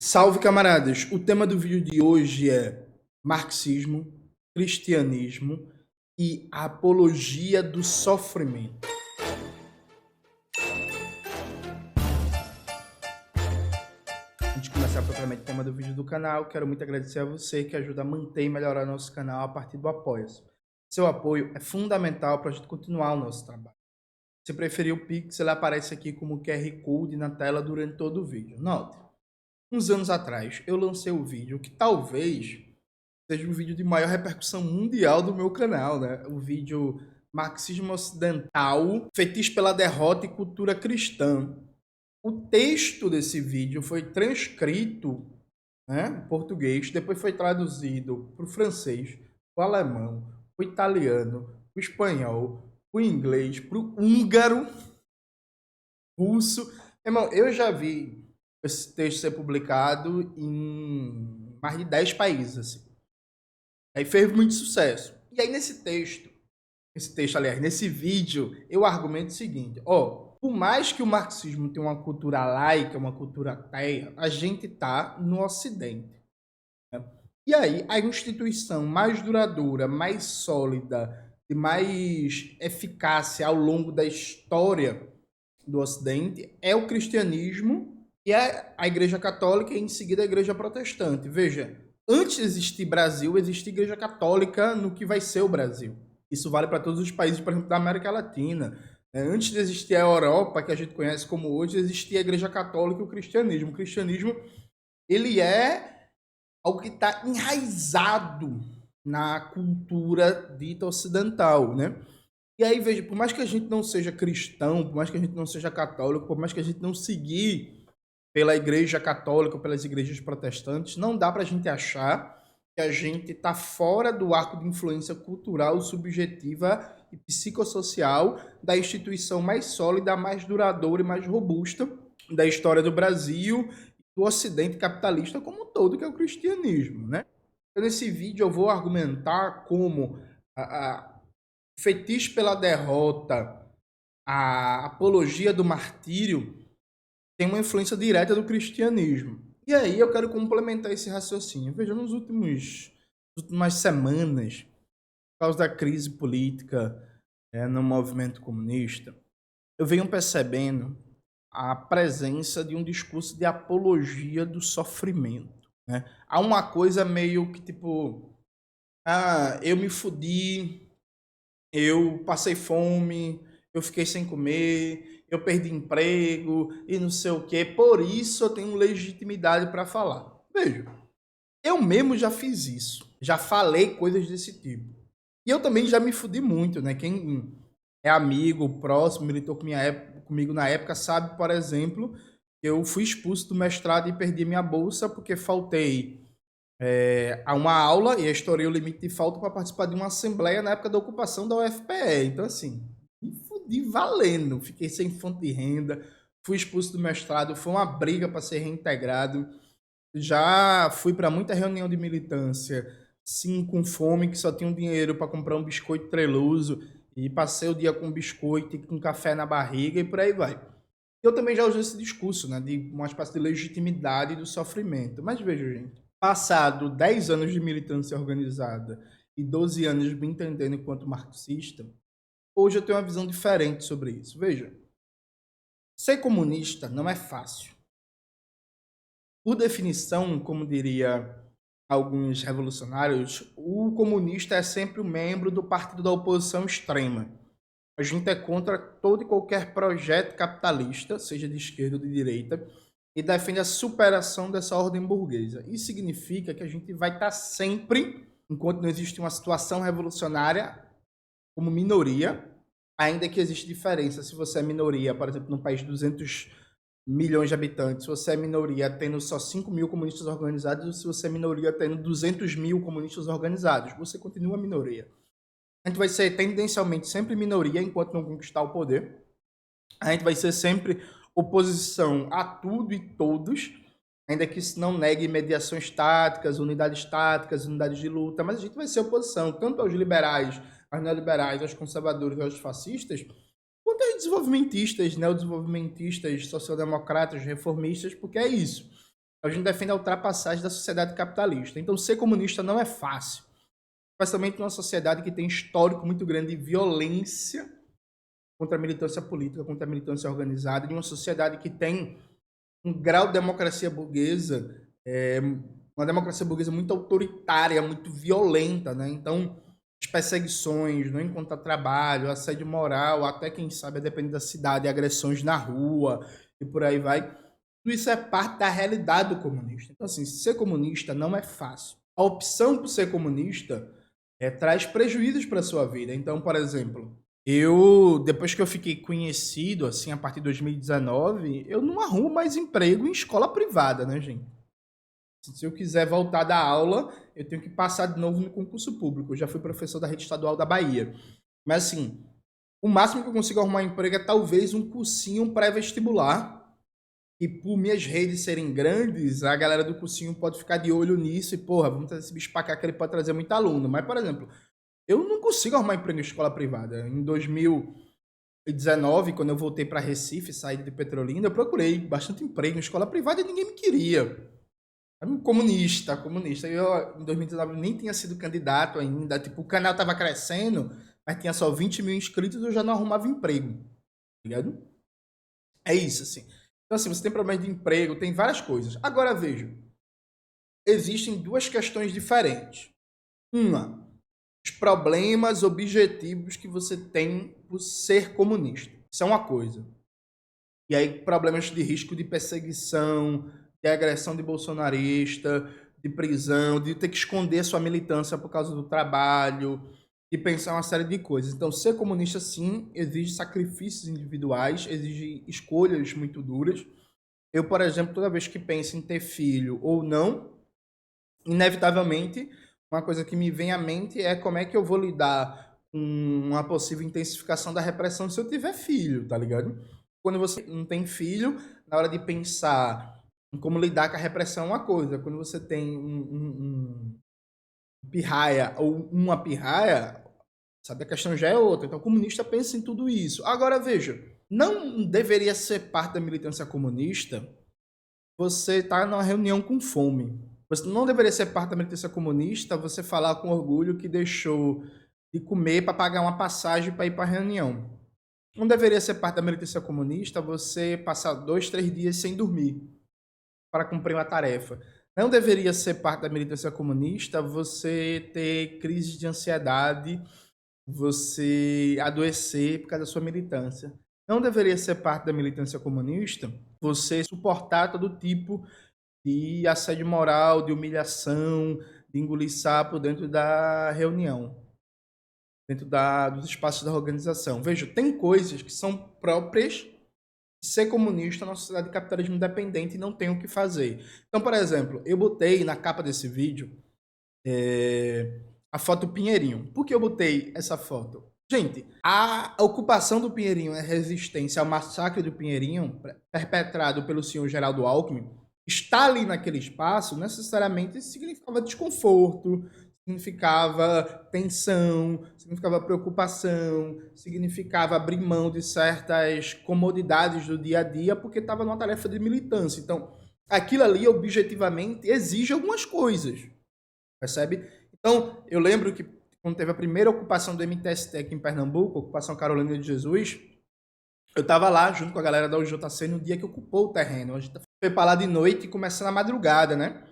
Salve, camaradas! O tema do vídeo de hoje é marxismo, cristianismo e a apologia do sofrimento. Antes de começar propriamente o tema do vídeo do canal, quero muito agradecer a você que ajuda a manter e melhorar nosso canal a partir do Apoia-se. Seu apoio é fundamental para a gente continuar o nosso trabalho. Se preferir o Pix, ele aparece aqui como QR Code na tela durante todo o vídeo. Note, uns anos atrás eu lancei o vídeo que talvez seja o vídeo de maior repercussão mundial do meu canal, né? O vídeo Marxismo Ocidental, Fetiche pela Derrota e Cultura Cristã. O texto desse vídeo foi transcrito, né, em português, depois foi traduzido para o francês, para o alemão, para o italiano, para o espanhol, para o inglês, para o húngaro, russo. Irmão, eu já vi esse texto ser publicado em mais de 10 países, assim. Aí fez muito sucesso. E aí nesse vídeo, eu argumento o seguinte, por mais que o marxismo tenha uma cultura laica, uma cultura ateia, a gente tá no Ocidente. Né? E aí, a instituição mais duradoura, mais sólida e mais eficácia ao longo da história do Ocidente é o cristianismo e a Igreja Católica e em seguida a Igreja Protestante. Veja, antes de existir Brasil, existe Igreja Católica no que vai ser o Brasil. Isso vale para todos os países, por exemplo, da América Latina. Antes de existir a Europa, que a gente conhece como hoje, existia a Igreja Católica e o cristianismo. O cristianismo, ele é algo que está enraizado na cultura dita ocidental, né? E aí, veja, por mais que a gente não seja cristão, por mais que a gente não seja católico, por mais que a gente não seguir pela igreja católica ou pelas igrejas protestantes, não dá para a gente achar que a gente está fora do arco de influência cultural, subjetiva e psicossocial da instituição mais sólida, mais duradoura e mais robusta da história do Brasil e do Ocidente capitalista como um todo, que é o cristianismo, né? Então, nesse vídeo eu vou argumentar como a fetiche pela derrota, a apologia do martírio, tem uma influência direta do cristianismo. E aí eu quero complementar esse raciocínio. Veja, nas últimas semanas, por causa da crise política no movimento comunista, eu venho percebendo a presença de um discurso de apologia do sofrimento. Né? Há uma coisa meio que tipo, eu me fudi, eu passei fome, eu fiquei sem comer, eu perdi emprego e não sei o quê. Por isso eu tenho legitimidade para falar. Veja, eu mesmo já fiz isso. Já falei coisas desse tipo. E eu também já me fudi muito, né? Quem é amigo, próximo, militou comigo na época, sabe, por exemplo, que eu fui expulso do mestrado e perdi minha bolsa porque faltei a uma aula e estourei o limite de falta para participar de uma assembleia na época da ocupação da UFPE. Então, assim, me fudi valendo. Fiquei sem fonte de renda, fui expulso do mestrado, foi uma briga para ser reintegrado. Já fui para muita reunião de militância, sim, com fome, que só tinha um dinheiro para comprar um biscoito treloso e passei o dia com biscoito e com café na barriga e por aí vai. Eu também já usei esse discurso, né, de uma espécie de legitimidade do sofrimento. Mas veja, gente, passado 10 anos de militância organizada e 12 anos me entendendo enquanto marxista, hoje eu tenho uma visão diferente sobre isso. Veja, ser comunista não é fácil. Por definição, como diria alguns revolucionários, o comunista é sempre um membro do partido da oposição extrema. A gente é contra todo e qualquer projeto capitalista, seja de esquerda ou de direita, e defende a superação dessa ordem burguesa. Isso significa que a gente vai estar sempre, enquanto não existe uma situação revolucionária, como minoria, ainda que existe diferença. Se você é minoria, por exemplo, num país de 200 milhões de habitantes, se você é minoria tendo só 5 mil comunistas organizados, ou se você é minoria tendo 200 mil comunistas organizados, você continua minoria. A gente vai ser tendencialmente sempre minoria enquanto não conquistar o poder. A gente vai ser sempre oposição a tudo e todos, ainda que isso não negue mediações táticas, unidades de luta, mas a gente vai ser oposição tanto aos liberais, aos neoliberais, aos conservadores, aos fascistas, quanto aos desenvolvimentistas, neodesenvolvimentistas, social-democratas, reformistas, porque é isso. A gente defende a ultrapassagem da sociedade capitalista. Então, ser comunista não é fácil. Especialmente numa sociedade que tem histórico muito grande de violência contra a militância política, contra a militância organizada, de uma sociedade que tem um grau de democracia burguesa, uma democracia burguesa muito autoritária, muito violenta, né? Então, as perseguições, não encontrar trabalho, assédio moral, até quem sabe, depende da cidade, agressões na rua e por aí vai. Tudo isso é parte da realidade do comunista. Então, assim, ser comunista não é fácil. A opção por ser comunista traz prejuízos para a sua vida. Então, por exemplo, depois que eu fiquei conhecido, assim, a partir de 2019, eu não arrumo mais emprego em escola privada, né, gente? Se eu quiser voltar da aula, eu tenho que passar de novo no concurso público. Eu já fui professor da rede estadual da Bahia. Mas, assim, o máximo que eu consigo arrumar emprego é talvez um cursinho pré-vestibular. E por minhas redes serem grandes, a galera do cursinho pode ficar de olho nisso e, porra, vamos trazer esse bicho pra cá que ele pode trazer muito aluno. Mas, por exemplo, eu não consigo arrumar emprego em escola privada. Em 2019, quando eu voltei para Recife, saí de Petrolina, eu procurei bastante emprego em escola privada e ninguém me queria. Comunista. Eu, em 2019, nem tinha sido candidato ainda. Tipo, o canal tava crescendo, mas tinha só 20 mil inscritos e eu já não arrumava emprego. Tá ligado? É isso, assim. Então, assim, você tem problema de emprego, tem várias coisas. Agora, veja. Existem duas questões diferentes. Uma, os problemas objetivos que você tem por ser comunista. Isso é uma coisa. E aí, problemas de risco de perseguição, de agressão de bolsonarista, de prisão, de ter que esconder sua militância por causa do trabalho, de pensar uma série de coisas. Então, ser comunista, sim, exige sacrifícios individuais, exige escolhas muito duras. Eu, por exemplo, toda vez que penso em ter filho ou não, inevitavelmente, uma coisa que me vem à mente é como é que eu vou lidar com uma possível intensificação da repressão se eu tiver filho, tá ligado? Quando você não tem filho, na hora de pensar em como lidar com a repressão é uma coisa. Quando você tem um pirraia ou uma pirraia, sabe, a questão já é outra. Então, o comunista pensa em tudo isso. Agora, veja, não deveria ser parte da militância comunista você estar numa reunião com fome. Você não deveria ser parte da militância comunista você falar com orgulho que deixou de comer para pagar uma passagem para ir para a reunião. Não deveria ser parte da militância comunista você passar 2, 3 dias sem dormir para cumprir uma tarefa. Não deveria ser parte da militância comunista você ter crise de ansiedade, você adoecer por causa da sua militância. Não deveria ser parte da militância comunista você suportar todo tipo de assédio moral, de humilhação, de engolir sapo dentro da reunião, dentro dos espaços da organização. Veja, tem coisas que são próprias de ser comunista na sociedade de capitalismo independente e não tem o que fazer. Então, por exemplo, eu botei na capa desse vídeo a foto do Pinheirinho. Por que eu botei essa foto? Gente, a ocupação do Pinheirinho e a resistência ao massacre do Pinheirinho, perpetrado pelo senhor Geraldo Alckmin, estar ali naquele espaço necessariamente significava desconforto, significava tensão, significava preocupação, significava abrir mão de certas comodidades do dia a dia porque estava numa tarefa de militância. Então, aquilo ali objetivamente exige algumas coisas, percebe? Então, eu lembro que quando teve a primeira ocupação do MTST aqui em Pernambuco, a ocupação Carolina de Jesus, eu estava lá junto com a galera da UJC no dia que ocupou o terreno. A gente foi para lá de noite e começa na madrugada, né?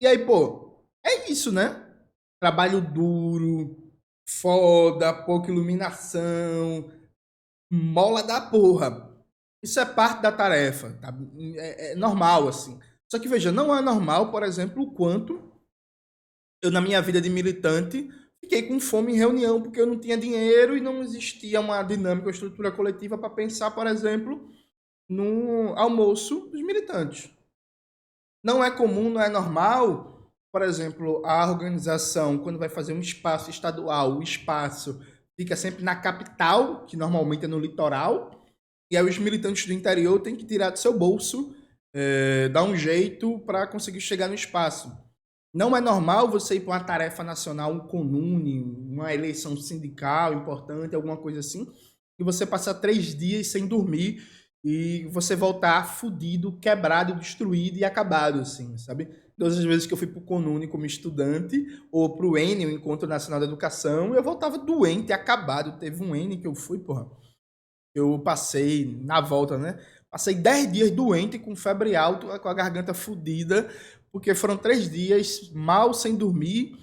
E aí, pô, é isso, né? Trabalho duro, foda, pouca iluminação, mola da porra. Isso é parte da tarefa, tá? É normal, assim. Só que, veja, não é normal, por exemplo, o quanto eu, na minha vida de militante, fiquei com fome em reunião porque eu não tinha dinheiro e não existia uma dinâmica, uma estrutura coletiva para pensar, por exemplo, no almoço dos militantes. Não é comum, não é normal, por exemplo, a organização, quando vai fazer um espaço estadual, o espaço fica sempre na capital, que normalmente é no litoral, e aí os militantes do interior têm que tirar do seu bolso, dar um jeito para conseguir chegar no espaço. Não é normal você ir para uma tarefa nacional, um CONUNE, uma eleição sindical importante, alguma coisa assim, e você passar 3 dias sem dormir e você voltar fudido, quebrado, destruído e acabado, assim, sabe? Todas as vezes que eu fui pro Conune como estudante, ou pro Eni, o Encontro Nacional da Educação, eu voltava doente, acabado. Teve um Eni que eu fui, porra, eu passei na volta, né? Passei 10 dias doente, com febre alta, com a garganta fodida, porque foram 3 dias mal, sem dormir,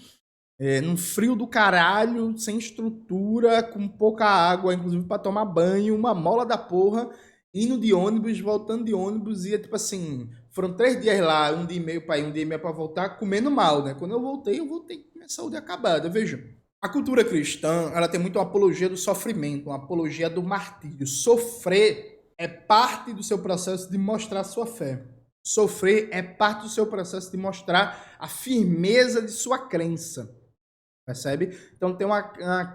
num frio do caralho, sem estrutura, com pouca água, inclusive para tomar banho, uma mola da porra, indo de ônibus, voltando de ônibus, ia tipo assim, foram 3 dias lá, um dia e meio para ir, um dia e meio para voltar, comendo mal, né? Quando eu voltei com minha saúde acabada, veja. A cultura cristã, ela tem muito uma apologia do sofrimento, uma apologia do martírio. Sofrer é parte do seu processo de mostrar sua fé. Sofrer é parte do seu processo de mostrar a firmeza de sua crença. Percebe? Então tem uma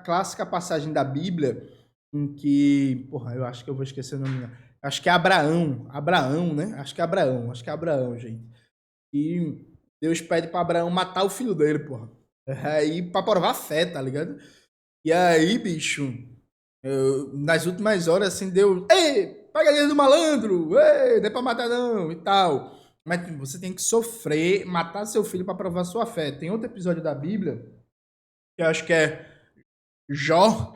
clássica passagem da Bíblia em que, porra, eu acho que eu vou esquecer o nome. Acho que é Abraão, né? Acho que é Abraão, gente. E Deus pede para Abraão matar o filho dele, porra. Aí para provar fé, tá ligado? E aí, bicho, nas últimas horas assim deu, ei, pegadinha do malandro, ei, não é para matar não e tal. Mas você tem que sofrer, matar seu filho para provar sua fé. Tem outro episódio da Bíblia que eu acho que é Jó,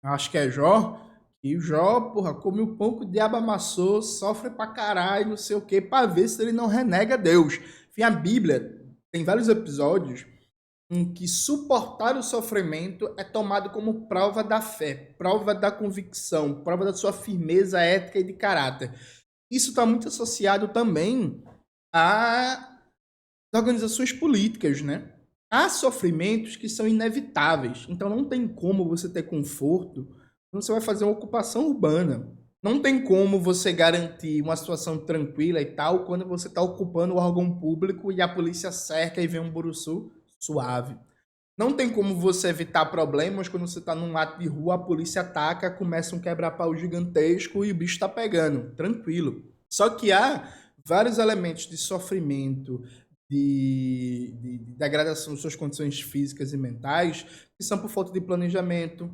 acho que é Jó, e o Jó, porra, come o pão que o diabo amassou, sofre pra caralho, não sei o que, pra ver se ele não renega Deus. Enfim, a Bíblia tem vários episódios em que suportar o sofrimento é tomado como prova da fé, prova da convicção, prova da sua firmeza ética e de caráter. Isso está muito associado também às organizações políticas, né? Há sofrimentos que são inevitáveis, então não tem como você ter conforto quando você vai fazer uma ocupação urbana. Não tem como você garantir uma situação tranquila e tal quando você está ocupando o órgão público e a polícia cerca e vem um buruçu suave. Não tem como você evitar problemas quando você está num ato de rua, a polícia ataca, começa um quebra-pau gigantesco e o bicho está pegando. Tranquilo. Só que há vários elementos de sofrimento, de degradação de suas condições físicas e mentais, que são por falta de planejamento,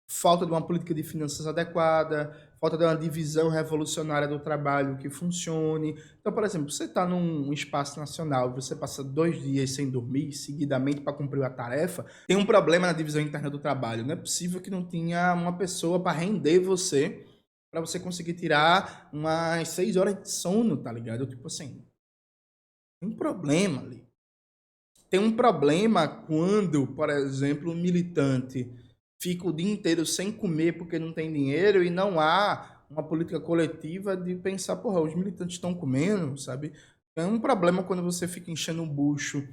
falta de uma política de finanças adequada, falta de uma divisão revolucionária do trabalho que funcione. Então, por exemplo, você está num espaço nacional, você passa 2 dias sem dormir seguidamente para cumprir a tarefa, tem um problema na divisão interna do trabalho. Não é possível que não tenha uma pessoa para render você, para você conseguir tirar umas 6 horas de sono, tá ligado? Tipo assim, tem um problema ali. Tem um problema quando, por exemplo, um militante fica o dia inteiro sem comer porque não tem dinheiro e não há uma política coletiva de pensar, porra, os militantes estão comendo, sabe? É um problema quando você fica enchendo um bucho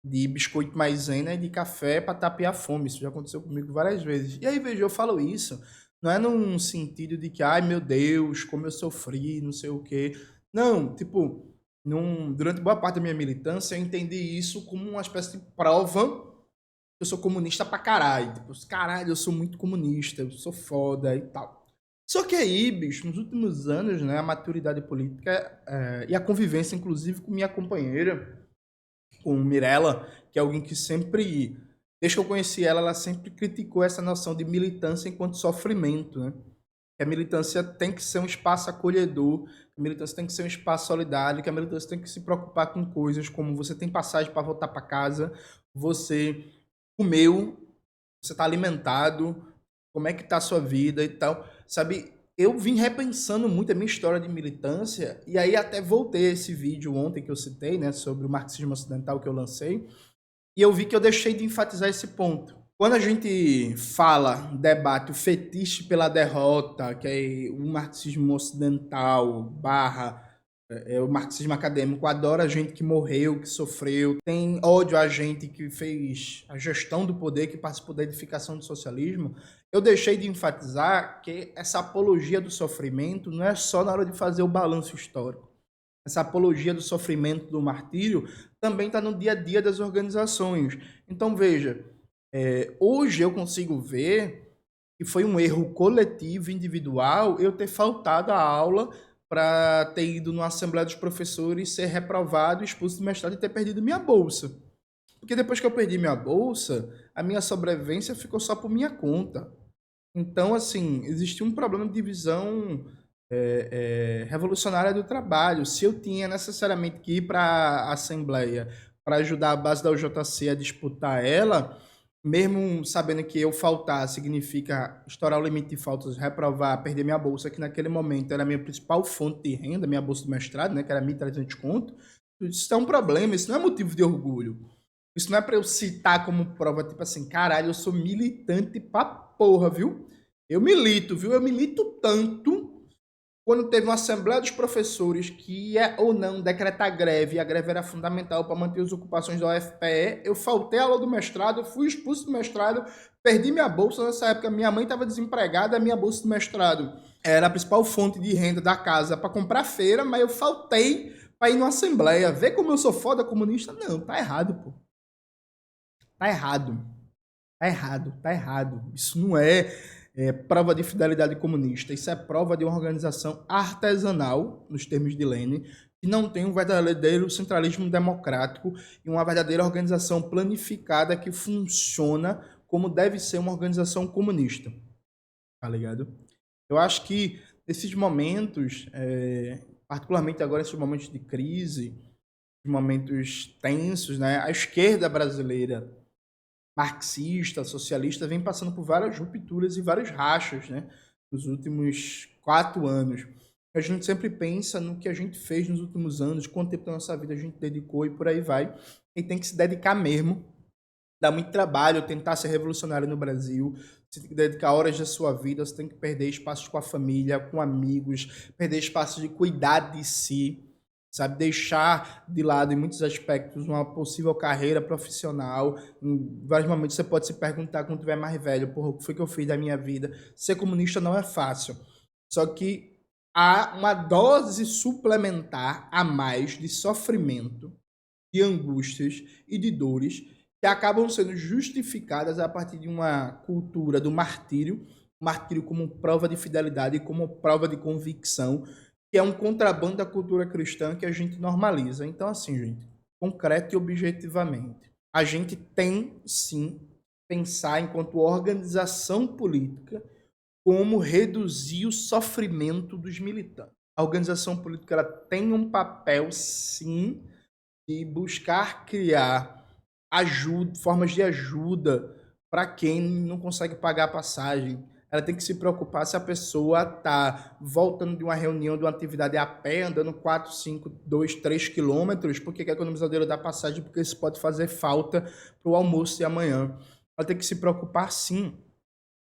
de biscoito maisena e de café para tapear a fome. Isso já aconteceu comigo várias vezes. E aí, veja, eu falo isso, não é num sentido de que, ai meu Deus, como eu sofri, não sei o quê. Não, tipo, durante boa parte da minha militância, eu entendi isso como uma espécie de prova que eu sou comunista pra caralho. Tipo, caralho, eu sou muito comunista, eu sou foda e tal. Só que aí, bicho, nos últimos anos, né, a maturidade política e a convivência, inclusive, com minha companheira, com Mirella, que é alguém que sempre, desde que eu conheci ela, ela sempre criticou essa noção de militância enquanto sofrimento, né? Que a militância tem que ser um espaço acolhedor, que a militância tem que ser um espaço solidário, que a militância tem que se preocupar com coisas como você tem passagem para voltar para casa, você comeu, você está alimentado, como é que está a sua vida e tal, sabe? Eu vim repensando muito a minha história de militância e aí até voltei a esse vídeo ontem que eu citei, né, sobre o marxismo ocidental que eu lancei, e eu vi que eu deixei de enfatizar esse ponto. Quando a gente fala, debate o fetiche pela derrota, que é o marxismo ocidental barra o marxismo acadêmico, adora gente que morreu, que sofreu, tem ódio a gente que fez a gestão do poder, que participou da edificação do socialismo, eu deixei de enfatizar que essa apologia do sofrimento não é só na hora de fazer o balanço histórico. Essa apologia do sofrimento, do martírio, também está no dia a dia das organizações. Então, veja, hoje eu consigo ver que foi um erro coletivo, individual, eu ter faltado a aula para ter ido numa Assembleia dos Professores, ser reprovado, expulso do mestrado e ter perdido minha bolsa. Porque depois que eu perdi minha bolsa, a minha sobrevivência ficou só por minha conta. Então, assim, existe um problema de visão revolucionária do trabalho. Se eu tinha necessariamente que ir para a Assembleia para ajudar a base da UJC a disputar ela, mesmo sabendo que eu faltar significa estourar o limite de faltas, reprovar, perder minha bolsa, que naquele momento era a minha principal fonte de renda, minha bolsa do mestrado, né, que era 1.300 conto, isso é um problema, isso não é motivo de orgulho. Isso não é para eu citar como prova, tipo assim, caralho, eu sou militante pra porra, viu? Eu milito, viu? Eu milito tanto quando teve uma Assembleia dos Professores que ia ou não decretar greve, e a greve era fundamental para manter as ocupações da UFPE, eu faltei a aula do mestrado, fui expulso do mestrado, perdi minha bolsa. Nessa época minha mãe estava desempregada, a minha bolsa do mestrado era a principal fonte de renda da casa para comprar feira, mas eu faltei para ir numa Assembleia. Vê como eu sou foda comunista? Não, tá errado, pô. Tá errado. Tá errado, tá errado. Isso não é prova de fidelidade comunista. Isso é prova de uma organização artesanal, nos termos de Lenin, que não tem um verdadeiro centralismo democrático e uma verdadeira organização planificada que funciona como deve ser uma organização comunista. Tá ligado? Eu acho que nesses momentos, particularmente agora, nesses momentos de crise, momentos tensos, né? A esquerda brasileira marxista, socialista, vem passando por várias rupturas e vários rachas, né? Nos últimos 4 anos. A gente sempre pensa no que a gente fez nos últimos anos, quanto tempo da nossa vida a gente dedicou e por aí vai. E tem que se dedicar mesmo. Dá muito trabalho tentar ser revolucionário no Brasil. Você tem que dedicar horas da sua vida, você tem que perder espaços com a família, com amigos, perder espaços de cuidar de si, sabe? Deixar de lado, em muitos aspectos, uma possível carreira profissional. Em vários momentos você pode se perguntar, quando tiver mais velho, porra, o que foi que eu fiz da minha vida? Ser comunista não é fácil. Só que há uma dose suplementar a mais de sofrimento, de angústias e de dores que acabam sendo justificadas a partir de uma cultura do martírio, martírio como prova de fidelidade e como prova de convicção, que é um contrabando da cultura cristã que a gente normaliza. Então, assim, gente, concreto e objetivamente, a gente tem, sim, pensar enquanto organização política como reduzir o sofrimento dos militantes. A organização política ela tem um papel, sim, de buscar criar ajuda, formas de ajuda para quem não consegue pagar a passagem. Ela tem que se preocupar se a pessoa está voltando de uma reunião, de uma atividade a pé, andando 4, 5, 2, 3 quilômetros, porque quer economizar o dinheiro da passagem, porque isso pode fazer falta para o almoço de amanhã. Ela tem que se preocupar, sim,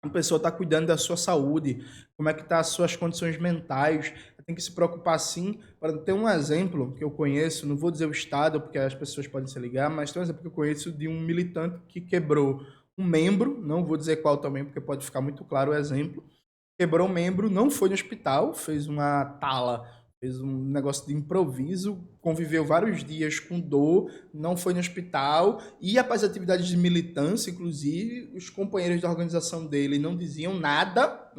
a pessoa está cuidando da sua saúde, como é que tá as suas condições mentais. Tem que se preocupar sim. Para ter um exemplo que eu conheço, não vou dizer o estado, porque as pessoas podem se ligar, mas tem um exemplo que eu conheço de um militante que quebrou um membro, não vou dizer qual também, porque pode ficar muito claro o exemplo. Quebrou um membro, não foi no hospital, fez uma tala, fez um negócio de improviso, conviveu vários dias com dor, não foi no hospital, ia para as atividades de militância, inclusive, os companheiros da organização dele não diziam nada,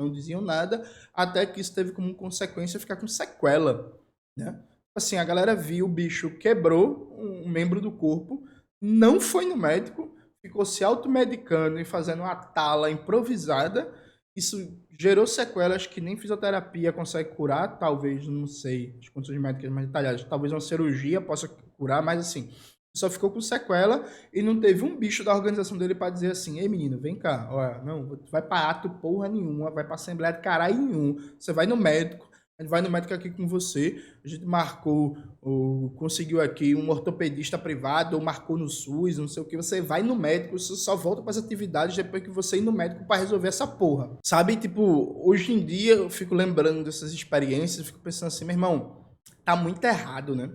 até que isso teve como consequência ficar com sequela, né? Assim, a galera viu o bicho quebrou um membro do corpo, não foi no médico, ficou se automedicando e fazendo uma tala improvisada. Isso gerou sequelas que nem fisioterapia consegue curar, talvez, não sei, as condições médicas mais detalhadas, talvez uma cirurgia possa curar, mas assim, só ficou com sequela e não teve um bicho da organização dele para dizer assim, ei menino, vem cá, olha, não, vai para ato porra nenhuma, vai para assembleia de caralho nenhum, você vai no médico, a gente vai no médico aqui com você, a gente marcou, ou conseguiu aqui um ortopedista privado, ou marcou no SUS, não sei o que, você vai no médico, você só volta para as atividades depois que você ir no médico para resolver essa porra. Sabe, tipo, hoje em dia eu fico lembrando dessas experiências, eu fico pensando assim, meu irmão, tá muito errado, né?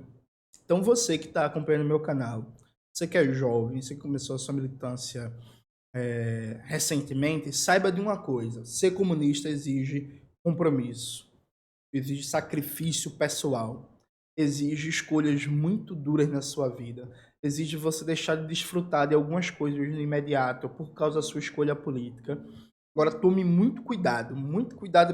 Então você que tá acompanhando meu canal, você que é jovem, você que começou a sua militância recentemente, saiba de uma coisa, ser comunista exige compromisso, exige sacrifício pessoal, exige escolhas muito duras na sua vida, exige você deixar de desfrutar de algumas coisas no imediato por causa da sua escolha política. Agora tome muito cuidado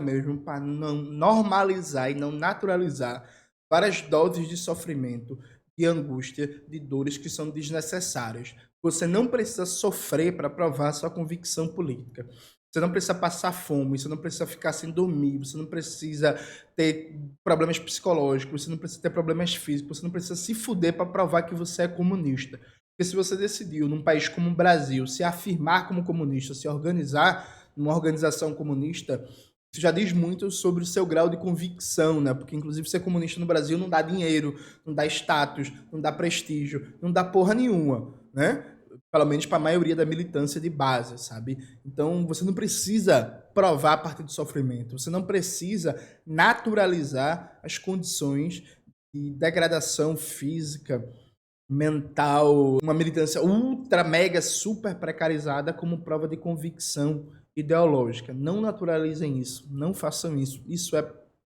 mesmo para não normalizar e não naturalizar várias doses de sofrimento, de angústia, de dores que são desnecessárias. Você não precisa sofrer para provar sua convicção política. Você não precisa passar fome, você não precisa ficar sem dormir, você não precisa ter problemas psicológicos, você não precisa ter problemas físicos, você não precisa se fuder para provar que você é comunista. Porque se você decidiu, num país como o Brasil, se afirmar como comunista, se organizar numa organização comunista, isso já diz muito sobre o seu grau de convicção, né? Porque, inclusive, ser comunista no Brasil não dá dinheiro, não dá status, não dá prestígio, não dá porra nenhuma, né? Pelo menos para a maioria da militância de base, sabe? Então, você não precisa provar a partir do sofrimento, você não precisa naturalizar as condições de degradação física, mental, uma militância ultra, mega, super precarizada como prova de convicção ideológica. Não naturalizem isso, não façam isso. Isso é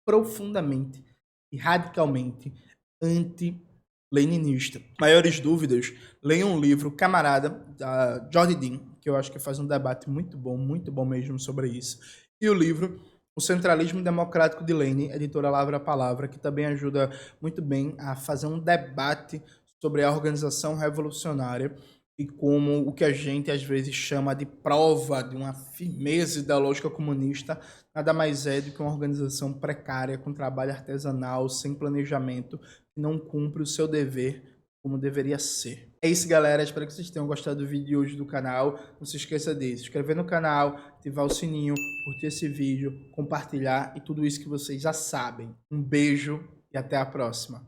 profundamente e radicalmente anti-leninista. Maiores dúvidas, leiam um livro Camarada, da Jordi Dean, que eu acho que faz um debate muito bom mesmo sobre isso. E o livro O Centralismo Democrático de Lenin, editora Lavra Palavra, que também ajuda muito bem a fazer um debate sobre a organização revolucionária e como o que a gente às vezes chama de prova de uma firmeza ideológica comunista nada mais é do que uma organização precária, com trabalho artesanal, sem planejamento, que não cumpre o seu dever como deveria ser. É isso, galera. Espero que vocês tenham gostado do vídeo de hoje do canal. Não se esqueça de se inscrever no canal, ativar o sininho, curtir esse vídeo, compartilhar e tudo isso que vocês já sabem. Um beijo e até a próxima.